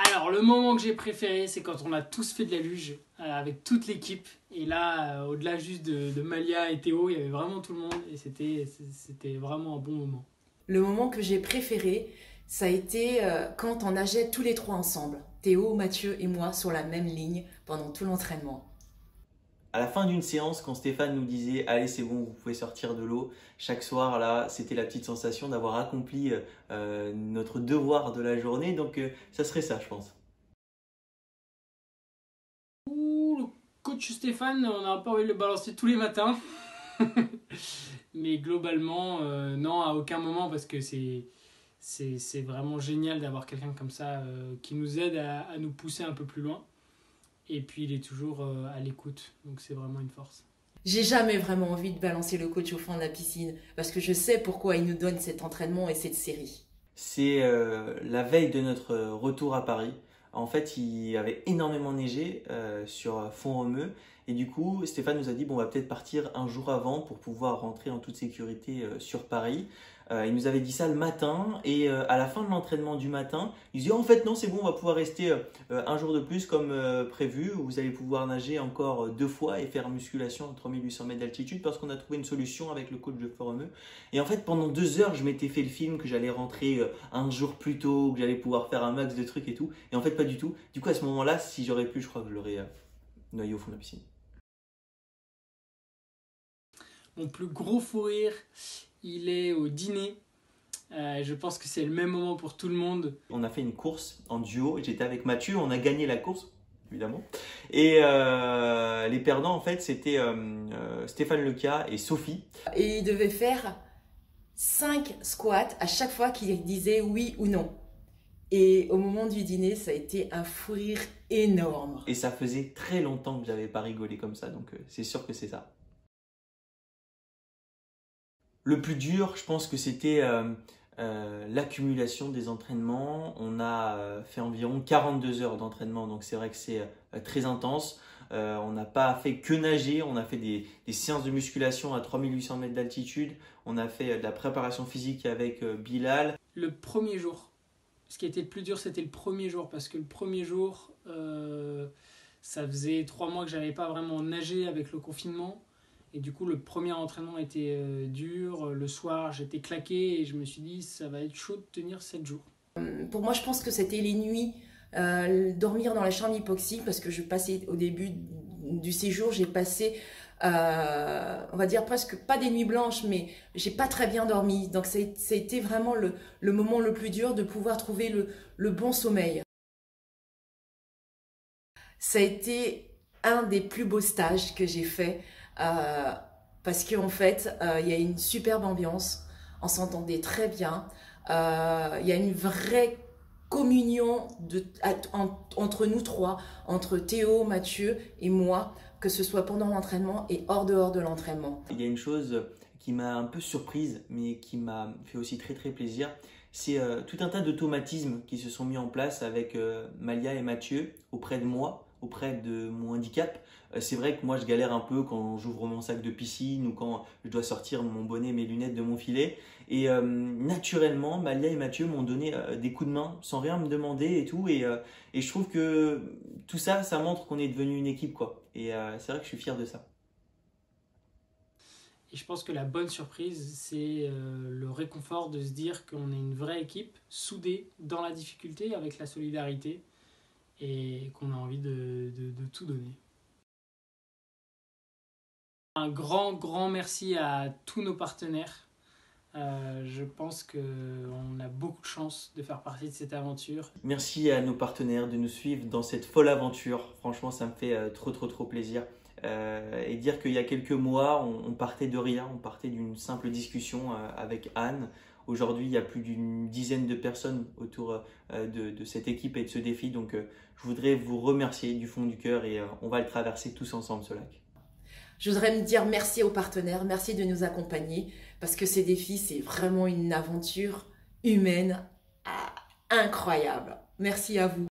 Alors, le moment que j'ai préféré, c'est quand on a tous fait de la luge avec toute l'équipe. Et là, au-delà juste de Malia et Théo, il y avait vraiment tout le monde et c'était vraiment un bon moment. Le moment que j'ai préféré, ça a été quand on nageait tous les trois ensemble, Théo, Mathieu et moi, sur la même ligne pendant tout l'entraînement. À la fin d'une séance, quand Stéphane nous disait allez c'est bon, vous pouvez sortir de l'eau, chaque soir là, c'était la petite sensation d'avoir accompli notre devoir de la journée. Donc ça serait ça, je pense. Ouh, le coach Stéphane, on n'a pas envie de le balancer tous les matins. Mais globalement, non, à aucun moment, parce que c'est vraiment génial d'avoir quelqu'un comme ça qui nous aide à nous pousser un peu plus loin. Et puis, il est toujours à l'écoute, donc c'est vraiment une force. J'ai jamais vraiment envie de balancer le coach au fond de la piscine parce que je sais pourquoi il nous donne cet entraînement et cette série. C'est la veille de notre retour à Paris. En fait, il avait énormément neigé sur Font-Romeu. Et du coup, Stéphane nous a dit, bon, on va peut-être partir un jour avant pour pouvoir rentrer en toute sécurité sur Paris. Il nous avait dit ça le matin et à la fin de l'entraînement du matin, il dit, en fait, non, c'est bon, on va pouvoir rester un jour de plus comme prévu. Vous allez pouvoir nager encore 2 fois et faire musculation à 3800 mètres d'altitude parce qu'on a trouvé une solution avec le coach de Font-Romeu. Et en fait, pendant 2 heures, je m'étais fait le film que j'allais rentrer un jour plus tôt, que j'allais pouvoir faire un max de trucs et tout. Et en fait, pas du tout. Du coup, à ce moment-là, si j'aurais pu, je crois que je l'aurais noyé au fond de la piscine. Mon plus gros fou rire, il est au dîner. Je pense que c'est le même moment pour tout le monde. On a fait une course en duo. J'étais avec Mathieu, on a gagné la course, évidemment. Et les perdants, en fait, c'était Stéphane Leca et Sophie. Et il devait faire 5 squats à chaque fois qu'il disait oui ou non. Et au moment du dîner, ça a été un fou rire énorme. Et ça faisait très longtemps que j'avais pas rigolé comme ça, donc c'est sûr que c'est ça. Le plus dur, je pense que c'était l'accumulation des entraînements. On a fait environ 42 heures d'entraînement, donc c'est vrai que c'est très intense. On n'a pas fait que nager, on a fait des séances de musculation à 3800 mètres d'altitude. On a fait de la préparation physique avec Bilal. Le premier jour, ce qui était le plus dur, c'était le premier jour. Parce que le premier jour, ça faisait 3 mois que j'avais pas vraiment nagé avec le confinement. Et du coup, le premier entraînement était dur. Le soir, j'étais claqué et je me suis dit, ça va être chaud de tenir 7 jours. Pour moi, je pense que c'était les nuits, dormir dans la chambre hypoxique parce que je passais au début du séjour, j'ai passé, on va dire presque pas des nuits blanches, mais j'ai pas très bien dormi. Donc c'était vraiment le moment le plus dur de pouvoir trouver le bon sommeil. Ça a été un des plus beaux stages que j'ai fait parce qu'en fait, il y a une superbe ambiance, on s'entendait très bien. Il y a une vraie communion entre nous trois, entre Théo, Mathieu et moi, que ce soit pendant l'entraînement et hors dehors de l'entraînement. Il y a une chose qui m'a un peu surprise, mais qui m'a fait aussi très très plaisir. C'est tout un tas d'automatismes qui se sont mis en place avec Malia et Mathieu auprès de moi, auprès de mon handicap. C'est vrai que moi je galère un peu quand j'ouvre mon sac de piscine ou quand je dois sortir mon bonnet, mes lunettes de mon filet. Et naturellement, Malia et Mathieu m'ont donné des coups de main sans rien me demander et tout. Et je trouve que tout ça, ça montre qu'on est devenu une équipe, quoi. Et c'est vrai que je suis fier de ça. Et je pense que la bonne surprise, c'est le réconfort de se dire qu'on est une vraie équipe, soudée dans la difficulté, avec la solidarité, et qu'on a envie de tout donner. Un grand, grand merci à tous nos partenaires. Je pense qu'on a beaucoup de chance de faire partie de cette aventure. Merci à nos partenaires de nous suivre dans cette folle aventure. Franchement, ça me fait trop, trop, trop plaisir. Et dire qu'il y a quelques mois, on partait de rien, on partait d'une simple discussion avec Anne. Aujourd'hui, il y a plus d'une dizaine de personnes autour de cette équipe et de ce défi. Donc, je voudrais vous remercier du fond du cœur et on va le traverser tous ensemble, ce lac. Je voudrais me dire merci aux partenaires, merci de nous accompagner, parce que ces défis, c'est vraiment une aventure humaine incroyable. Merci à vous.